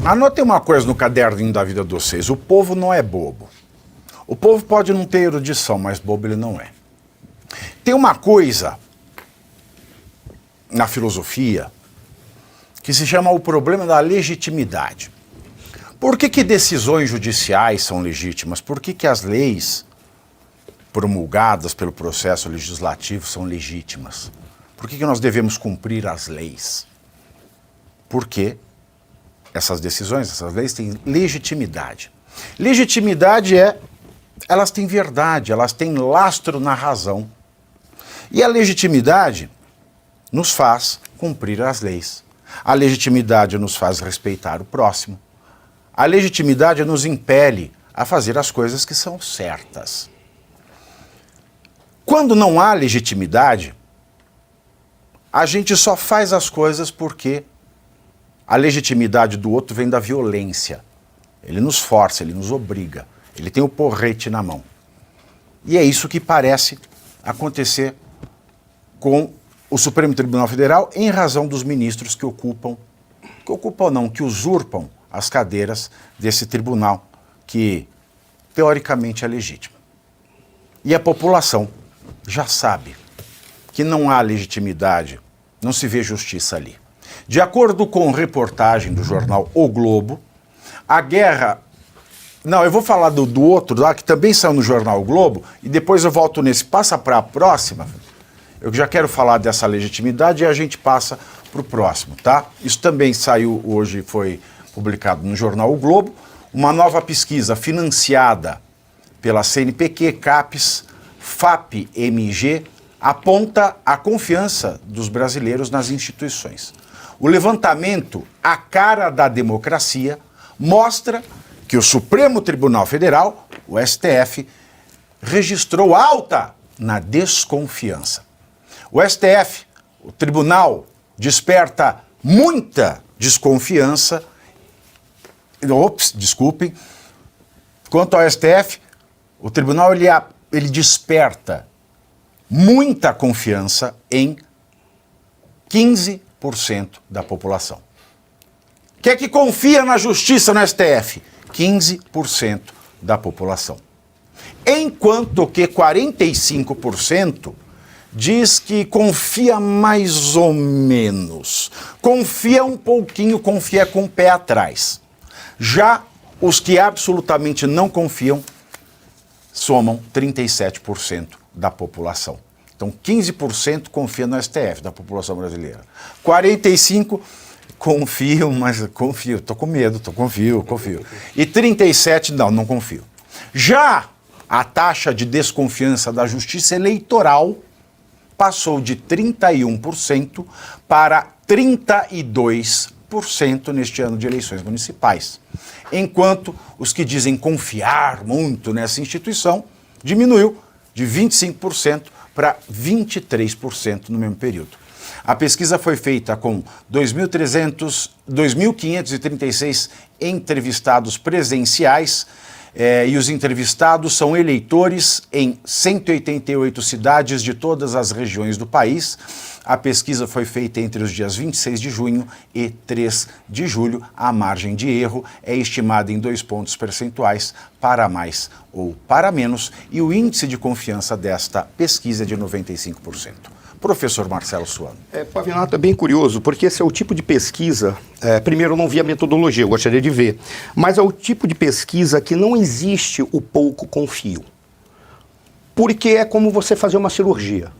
Anotem uma coisa no caderninho da vida de vocês. O povo não é bobo. O povo pode não ter erudição, mas bobo ele não é. Tem uma coisa na filosofia que se chama o problema da legitimidade. Por que decisões judiciais são legítimas? Por que as leis promulgadas pelo processo legislativo são legítimas? Por que nós devemos cumprir as leis? Porque essas decisões, essas leis têm legitimidade. Legitimidade elas têm verdade, elas têm lastro na razão. E a legitimidade nos faz cumprir as leis. A legitimidade nos faz respeitar o próximo. A legitimidade nos impele a fazer as coisas que são certas. Quando não há legitimidade, a gente só faz as coisas porque a legitimidade do outro vem da violência. Ele nos força, ele nos obriga, ele tem o porrete na mão. E é isso que parece acontecer com o Supremo Tribunal Federal em razão dos ministros que usurpam as cadeiras desse tribunal que, teoricamente, é legítimo. E a população já sabe que não há legitimidade, não se vê justiça ali. De acordo com reportagem do jornal O Globo, a guerra... Não, eu vou falar do outro lá, que também saiu no jornal O Globo, e depois eu volto nesse. Passa para a próxima. Eu já quero falar dessa legitimidade e a gente passa para o próximo, tá? Isso também saiu hoje, foi publicado no jornal O Globo. Uma nova pesquisa financiada pela CNPq, CAPES, FAP-MG, aponta a confiança dos brasileiros nas instituições. O levantamento A Cara da Democracia mostra que o Supremo Tribunal Federal, o STF, registrou alta na desconfiança. O STF, o tribunal, desperta muita desconfiança. Desculpem. Quanto ao STF, o tribunal ele desperta muita confiança em 15% da população. Quem é que confia na justiça no STF? 15% da população. Enquanto que 45% diz que confia mais ou menos. Confia um pouquinho, confia com o pé atrás. Já os que absolutamente não confiam somam 37% da população. Então, 15% confia no STF, da população brasileira. 45% confio, mas confio, tô com medo, confio. E 37% não confio. Já a taxa de desconfiança da justiça eleitoral passou de 31% para 32% neste ano de eleições municipais. Enquanto os que dizem confiar muito nessa instituição diminuiu de 25% para 23% no mesmo período. A pesquisa foi feita com 2.536 entrevistados presenciais e os entrevistados são eleitores em 188 cidades de todas as regiões do país. A pesquisa foi feita entre os dias 26 de junho e 3 de julho. A margem de erro é estimada em 2 pontos percentuais, para mais ou para menos, e o índice de confiança desta pesquisa é de 95%. Professor Marcelo Suano. Pavinato, é bem curioso, porque esse é o tipo de pesquisa, primeiro eu não vi a metodologia, eu gostaria de ver, mas é o tipo de pesquisa que não existe o pouco confio. Porque é como você fazer uma cirurgia.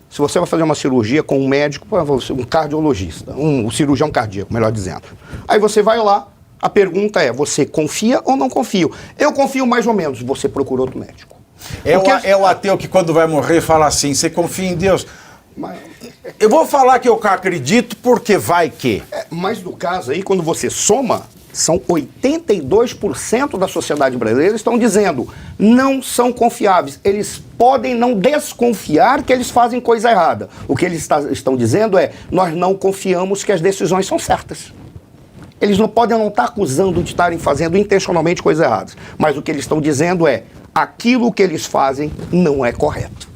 Se você vai fazer uma cirurgia com um médico, um cardiologista, um cirurgião cardíaco, melhor dizendo. Aí você vai lá, a pergunta é, você confia ou não confia? Eu confio mais ou menos, você procura outro médico. É o ateu que quando vai morrer fala assim, você confia em Deus? Eu vou falar que eu acredito porque vai que. Mas no caso aí, quando você soma, são 82% da sociedade brasileira estão dizendo não são confiáveis. Eles podem não desconfiar que eles fazem coisa errada. O que eles estão dizendo é nós não confiamos que as decisões são certas. Eles não podem não estar acusando de estarem fazendo intencionalmente coisas erradas. Mas o que eles estão dizendo é aquilo que eles fazem não é correto.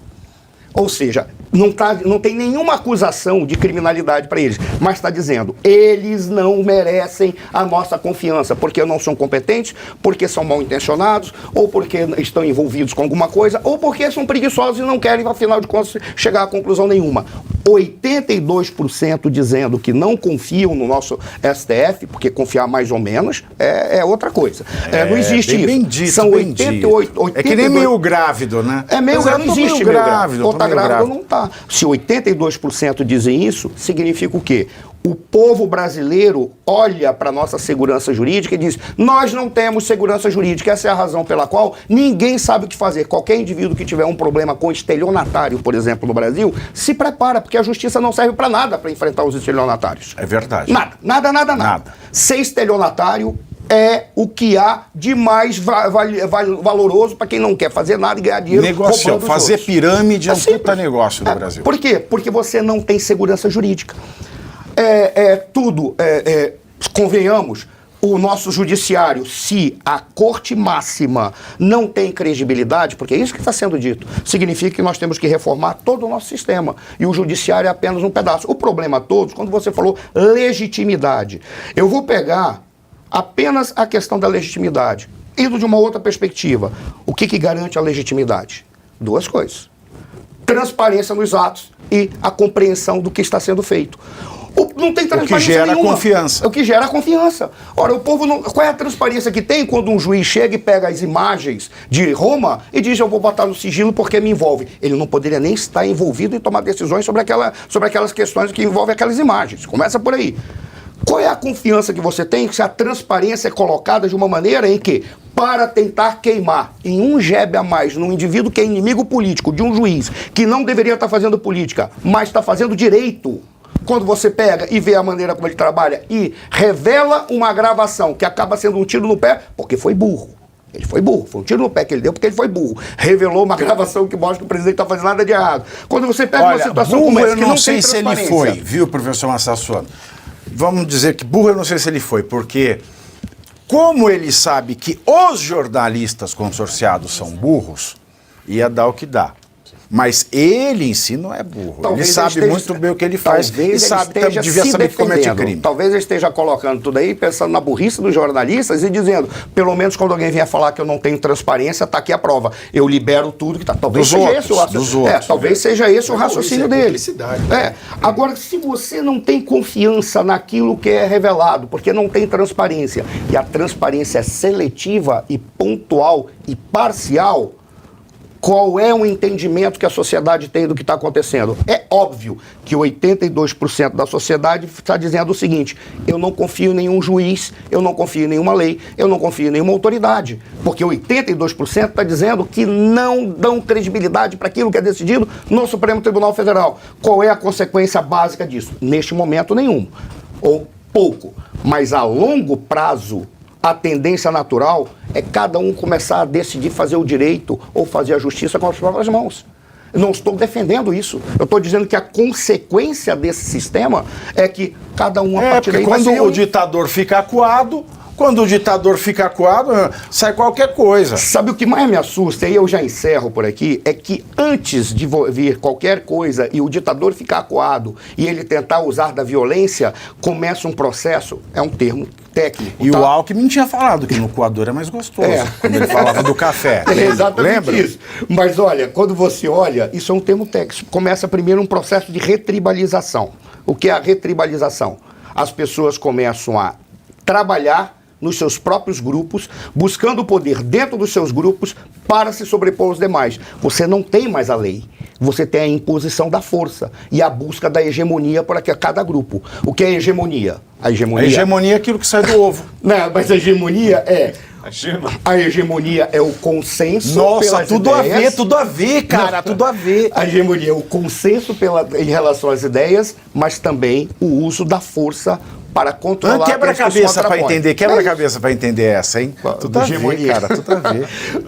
Ou seja, não tem nenhuma acusação de criminalidade para eles, mas está dizendo, eles não merecem a nossa confiança, porque não são competentes, porque são mal intencionados, ou porque estão envolvidos com alguma coisa, ou porque são preguiçosos e não querem, afinal de contas, chegar a conclusão nenhuma. 82% dizendo que não confiam no nosso STF, porque confiar mais ou menos é outra coisa. Não existe isso. Bem dito, são bem 88, 82. É que nem meio grávido, né? Não existe meio grávido. Ou tá grávido ou não tá. Se 82% dizem isso, significa o quê? O povo brasileiro olha para a nossa segurança jurídica e diz, nós não temos segurança jurídica. Essa é a razão pela qual ninguém sabe o que fazer. Qualquer indivíduo que tiver um problema com estelionatário, por exemplo, no Brasil, se prepara, porque a justiça não serve para nada para enfrentar os estelionatários. É verdade. Nada. Ser estelionatário é o que há de mais valoroso para quem não quer fazer nada e ganhar dinheiro. Negócio, fazer pirâmide é um puta negócio no Brasil. Por quê? Porque você não tem segurança jurídica. Convenhamos, o nosso judiciário, se a corte máxima não tem credibilidade, porque é isso que está sendo dito, significa que nós temos que reformar todo o nosso sistema. E o judiciário é apenas um pedaço. O problema todo, quando você falou legitimidade, eu vou pegar apenas a questão da legitimidade, indo de uma outra perspectiva. O que garante a legitimidade? Duas coisas. Transparência nos atos e a compreensão do que está sendo feito. Não tem transparência nenhuma. O que gera nenhuma. confiança. O que gera confiança. Ora, o povo não... Qual é a transparência que tem quando um juiz chega e pega as imagens de Roma e diz, eu vou botar no sigilo porque me envolve? Ele não poderia nem estar envolvido em tomar decisões sobre aquelas questões que envolvem aquelas imagens. Começa por aí. Qual é a confiança que você tem se a transparência é colocada de uma maneira em que, para tentar queimar em um jebe a mais num indivíduo que é inimigo político de um juiz que não deveria estar fazendo política, mas está fazendo direito, quando você pega e vê a maneira como ele trabalha e revela uma gravação que acaba sendo um tiro no pé, porque foi burro. Ele foi burro, foi um tiro no pé que ele deu porque ele foi burro. Revelou uma gravação que mostra que o presidente está fazendo nada de errado. Quando você pega uma situação como essa, que não tem transparência... Eu não sei se ele foi, viu, professor Massassona? Vamos dizer que burro eu não sei se ele foi, porque como ele sabe que os jornalistas consorciados são burros, ia dar o que dá. Mas ele em si não é burro. Talvez ele sabe muito bem o que ele faz e sabe, devia saber que comete crime. Talvez ele esteja colocando tudo aí, pensando na burrice dos jornalistas e dizendo, pelo menos quando alguém vier falar que eu não tenho transparência, está aqui a prova. Eu libero tudo que está. Talvez seja esse o raciocínio. Talvez seja esse o raciocínio dele. Agora, se você não tem confiança naquilo que é revelado, porque não tem transparência, e a transparência é seletiva e pontual e parcial, qual é o entendimento que a sociedade tem do que está acontecendo? É óbvio que 82% da sociedade está dizendo o seguinte, eu não confio em nenhum juiz, eu não confio em nenhuma lei, eu não confio em nenhuma autoridade. Porque 82% está dizendo que não dão credibilidade para aquilo que é decidido no Supremo Tribunal Federal. Qual é a consequência básica disso? Neste momento, nenhum. Ou pouco. Mas a longo prazo, a tendência natural é cada um começar a decidir fazer o direito ou fazer a justiça com as próprias mãos. Eu não estou defendendo isso. Eu estou dizendo que a consequência desse sistema é que cada um a partir daí vai ser... Quando o ditador fica acuado, sai qualquer coisa. Sabe o que mais me assusta, e eu já encerro por aqui, é que antes de vir qualquer coisa e o ditador ficar acuado e ele tentar usar da violência, começa um processo, é um termo técnico. E o Alckmin tinha falado que no coador é mais gostoso, quando ele falava do café. É exatamente isso. Mas olha, quando você olha, isso é um termo técnico. Começa primeiro um processo de retribalização. O que é a retribalização? As pessoas começam a trabalhar nos seus próprios grupos, buscando o poder dentro dos seus grupos para se sobrepor aos demais. Você não tem mais a lei, você tem a imposição da força e a busca da hegemonia por cada grupo. O que é hegemonia? A hegemonia é aquilo que sai do ovo. Não, mas a hegemonia é... A hegemonia é o consenso. Nossa, tudo ideias. Tudo a ver, cara, não, tudo a ver. A hegemonia é o consenso em relação às ideias, mas também o uso da força para controlar... Quebra-cabeça para entender, quebra-cabeça para entender essa, hein? Tudo a ver, cara, tudo a ver.